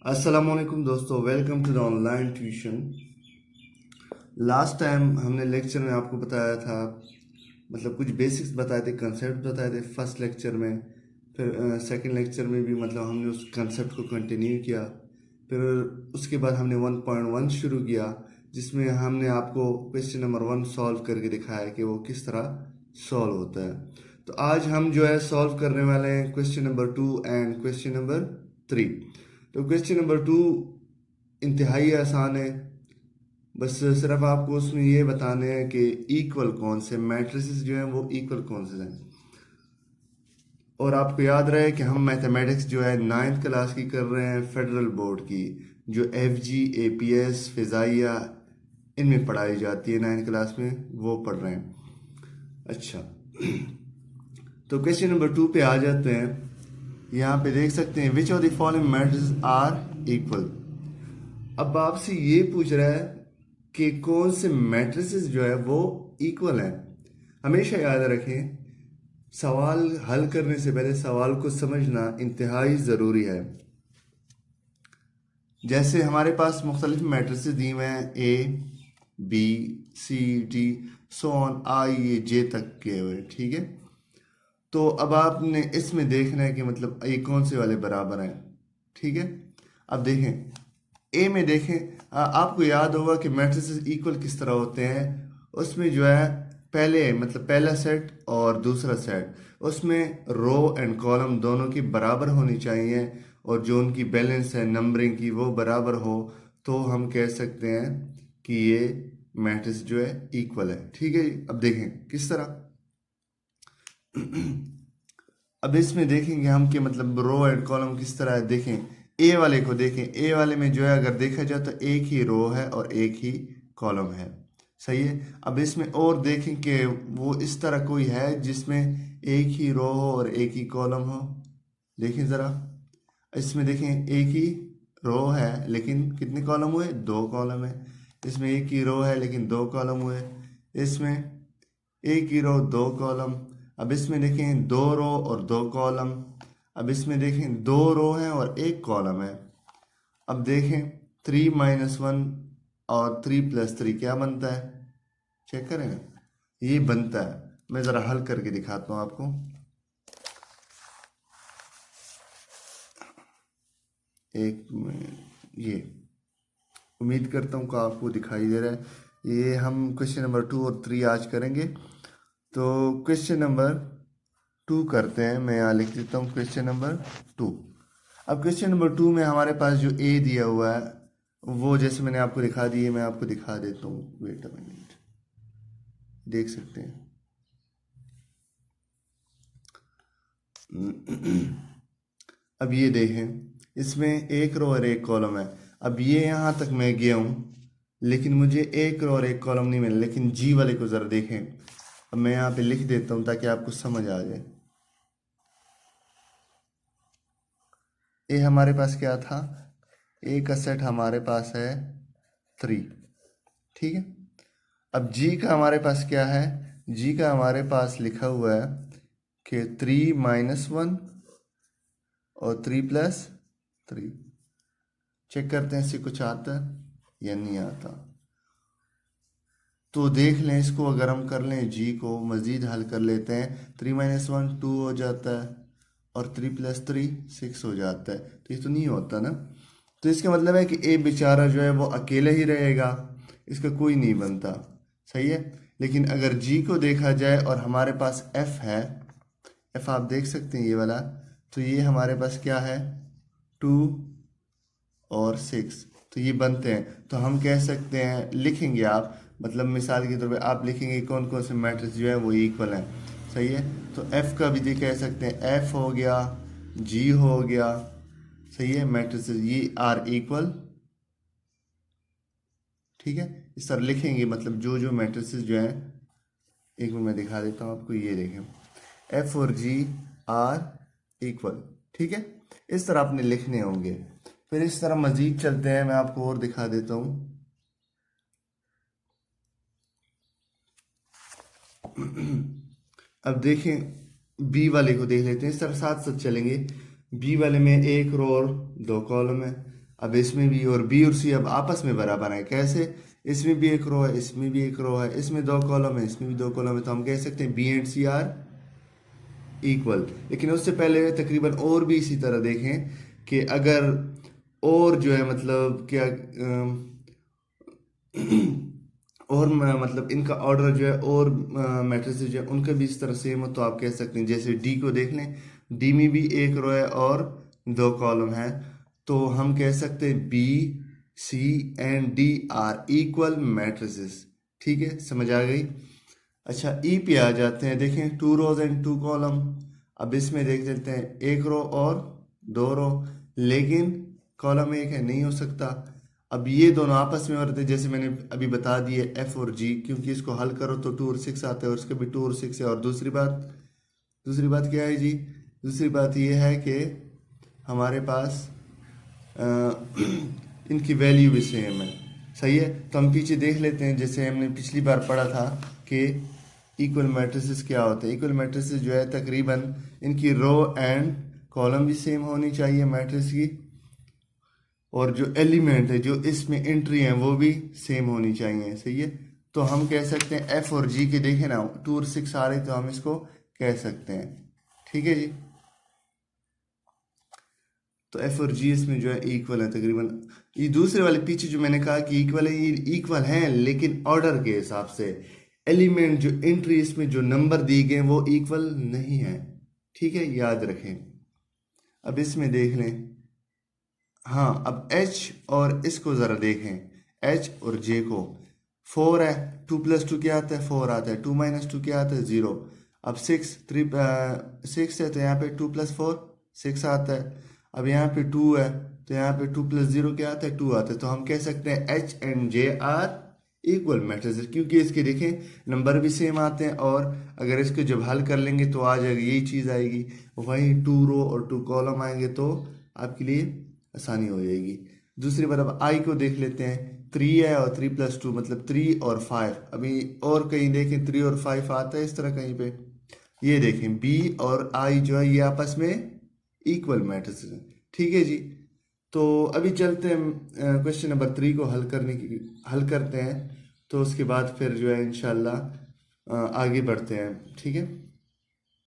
अस्सलामुअलैकुम दोस्तों, welcome to the online tuition. Last time हमने लेक्चर में आपको बताया था, मतलब कुछ बेसिक्स बताए थे, कंसेप्ट बताए थे फर्स्ट लेक्चर में। फिर सेकंड लेक्चर में भी मतलब हमने उस कंसेप्ट को कंटिन्यू किया। फिर उसके बाद हमने 1.1 शुरू किया, जिसमें हमने आपको क्वेश्चन नंबर 1 सॉल्व करके दिखाया कि वो किस तरह सॉल्व होता है। तो आज हम जो है सॉल्व करने वाले हैं question number 2 and question number 3। तो क्वेश्चन नंबर 2 इंतहाई आसान है। बस सिर्फ आपको उसमें ये बताने हैं कि इक्वल कौन से मैट्रिसेस जो हैं वो इक्वल कौन से हैं। और आपको याद रहे कि हम मैथमेटिक्स जो है 9th क्लास की कर रहे हैं, फेडरल बोर्ड की, जो FG APS फिज़ाइया इनमें पढ़ाई जाती है 9th क्लास में, वो पढ़ रहे हैं। अच्छा, तो क्वेश्चन नंबर 2 पे आ जाते हैं। यहाँ पे देख सकते हैं which of the following matrices are equal. अब आपसे ये पूछ रहा है कि कौन से मैट्रिसेस जो है वो इक्वल हैं। हमेशा याद रखें, सवाल हल करने से पहले सवाल को समझना इंतहाई ज़रूरी है। जैसे हमारे पास मुख्तलिफ मैट्रिसेस दिए हुए हैं, A B C D so on, I ये जे तक के हुए, ठीक है। तो अब आपने इसमें देखना है कि मतलब ये कौन से वाले बराबर हैं, ठीक है। अब देखें, ए में देखें, आपको याद होगा कि मैट्रिसेस इक्वल किस तरह होते हैं। उसमें जो है पहले मतलब पहला सेट और दूसरा सेट, उसमें रो एंड कॉलम दोनों की बराबर होनी चाहिए, और जो उनकी बैलेंस है नंबरिंग की वो बराबर हो, तो हम कह सकते हैं कि ये मैट्रिक्स जो है इक्वल है, ठीक है। अब देखें किस तरह। अब इसमें देखेंगे हम कि मतलब रो एंड कॉलम किस तरह है। देखें ए वाले को, देखें ए वाले में जो है अगर देखा जाए तो एक ही रो है और एक ही कॉलम है, सही है। अब इसमें और देखें कि वो इस तरह कोई है जिसमें एक ही रो हो और एक ही कॉलम हो। देखें ज़रा, इसमें देखें एक ही रो है लेकिन कितने कॉलम हुए, 2 कॉलम है। इसमें एक ही रो है लेकिन 2 कॉलम हुए। इसमें एक ही रो 2 कॉलम। अब इसमें देखें 2 रो और 2 कॉलम। अब इसमें देखें 2 रो हैं और 1 कॉलम है। अब देखें 3 - 1 और 3 + 3 क्या बनता है, चेक करें ना, ये बनता है। मैं ज़रा हल करके दिखाता हूँ आपको। एक ये उम्मीद करता हूँ कि आपको दिखाई दे रहा है। ये हम क्वेश्चन नंबर 2 और 3 आज करेंगे। तो क्वेश्चन नंबर 2 करते हैं। मैं यहाँ लिख देता हूँ क्वेश्चन नंबर 2। अब क्वेश्चन नंबर 2 में हमारे पास जो ए दिया हुआ है वो जैसे मैंने आपको दिखा दिए, मैं आपको दिखा देता हूँ, वेट अ मिनट, देख सकते हैं। अब ये देखें, इसमें एक रो और एक कॉलम है। अब ये यहाँ तक मैं गया हूँ लेकिन मुझे एक रो और एक कॉलम नहीं मिला, लेकिन जी वाले को ज़रा देखें। अब मैं यहाँ पे लिख देता हूँ ताकि आपको समझ आ जाए। ए हमारे पास क्या था, ए का सेट हमारे पास है 3, ठीक है। अब जी का हमारे पास क्या है, जी का हमारे पास लिखा हुआ है कि 3 - 1 और 3 + 3। चेक करते हैं इससे कुछ आता है या नहीं आता। तो देख लें इसको, अगर हम कर लें जी को मज़ीद हल कर लेते हैं, 3 - 1 2 हो जाता है और 3 + 3 6 हो जाता है। तो ये तो नहीं होता ना। तो इसका मतलब है कि ए बेचारा जो है वो अकेले ही रहेगा, इसका कोई नहीं बनता, सही है। लेकिन अगर जी को देखा जाए और हमारे पास एफ है, एफ आप देख सकते हैं ये वाला, तो ये हमारे पास क्या है, 2 और 6, तो ये बनते हैं। तो हम कह सकते हैं, लिखेंगे आप, मतलब मिसाल के तौर पे आप लिखेंगे कौन कौन से मैट्रिक्स जो है वो इक्वल हैं, सही है। तो एफ का भी कह सकते हैं, एफ हो गया, जी हो गया, सही है, मैट्रिक्स ये आर इक्वल, ठीक है। इस तरह लिखेंगे, मतलब जो जो मैट्रिक्स जो हैं, एक मिनट मैं दिखा देता हूँ आपको, ये देखें एफ और जी आर इक्वल, ठीक है। इस तरह आपने लिखने होंगे। फिर इस तरह मजीद चलते हैं, मैं आपको और दिखा देता हूँ। अब देखें बी वाले को देख लेते हैं, इस तरह साथ साथ चलेंगे। बी वाले में एक रो और 2 कॉलम है। अब इसमें भी और बी और सी अब आपस में बराबर है। कैसे? इसमें भी एक रो है, इसमें भी एक रो है, इसमें दो कॉलम है, इसमें भी दो कॉलम है, तो हम कह सकते हैं B and C are equal. लेकिन उससे पहले तकरीबन और भी इसी तरह देखें कि अगर और जो है मतलब क्या और मतलब इनका ऑर्डर जो है और मैट्रिसेस जो है उनका भी इस तरह सेम हो, तो आप कह सकते हैं जैसे डी को देख लें, डी में भी एक रो है और दो कॉलम है, तो हम कह सकते हैं B C and D are equal matrices. ठीक है, समझ आ गई। अच्छा, ई पे आ जाते हैं। देखें, two rows and two column. अब इसमें देख लेते हैं एक रो और दो रो, लेकिन कॉलम एक है, नहीं हो सकता। अब ये दोनों आपस में होते हैं, जैसे मैंने अभी बता दिए एफ और जी, क्योंकि इसको हल करो तो 2 और 6 आता है और इसका भी 2 और 6 है। और दूसरी बात क्या है जी? दूसरी बात ये है कि हमारे पास अ, इनकी वैल्यू भी सेम है। सही है, तो हम पीछे देख लेते हैं, जैसे हमने पिछली बार पढ़ा था कि इक्वल मैट्रिसेस क्या होते हैं। इक्वल मैट्रिसेस जो है तकरीबन इनकी रो एंड कॉलम भी सेम होनी चाहिए मैट्रिक्स की, और जो एलिमेंट है जो इसमें एंट्री है वो भी सेम होनी चाहिए। सही है, तो हम कह सकते हैं एफ और जी के, देखें ना 2 और 6 आ रही, तो हम इसको कह सकते हैं। ठीक है जी, तो एफ और जी इसमें जो है इक्वल है तकरीबन। ये दूसरे वाले पीछे जो मैंने कहा कि इक्वल है, ये इक्वल हैं लेकिन ऑर्डर के हिसाब से। एलिमेंट जो एंट्री इसमें जो नंबर दिए गए वो इक्वल नहीं है। ठीक है, याद रखें। अब इसमें देख लें, हाँ, अब एच और इसको ज़रा देखें, एच और जे को। 4 है, 2 + 2 क्या आता है? 4 आता है। 2 - 2 क्या आता है? 0। अब 6 है, तो यहाँ पे 2 + 4 6 आता है। अब यहाँ पे 2 है, तो यहाँ पे 2 + 0 क्या आता है? 2 आता है। तो हम कह सकते हैं H and J are equal matrices, क्योंकि इसके देखें नंबर भी सेम आते हैं, और अगर इसको जब हल कर लेंगे तो आ जाएगी, यही चीज़ आएगी। वहीं 2 रो और 2 कॉलम आएंगे तो आपके लिए आसानी हो जाएगी। दूसरी बार अब आई को देख लेते हैं। 3 है और 3 + 2 मतलब 3 और 5। अभी और कहीं देखें 3 और 5 आता है इस तरह कहीं पे। ये देखें बी और आई जो है ये आपस में इक्वल मैट्रिक्स है। ठीक है जी, तो अभी चलते हैं क्वेश्चन नंबर 3 को हल करते हैं, तो उसके बाद फिर जो है इंशाल्लाह आगे बढ़ते हैं। ठीक है।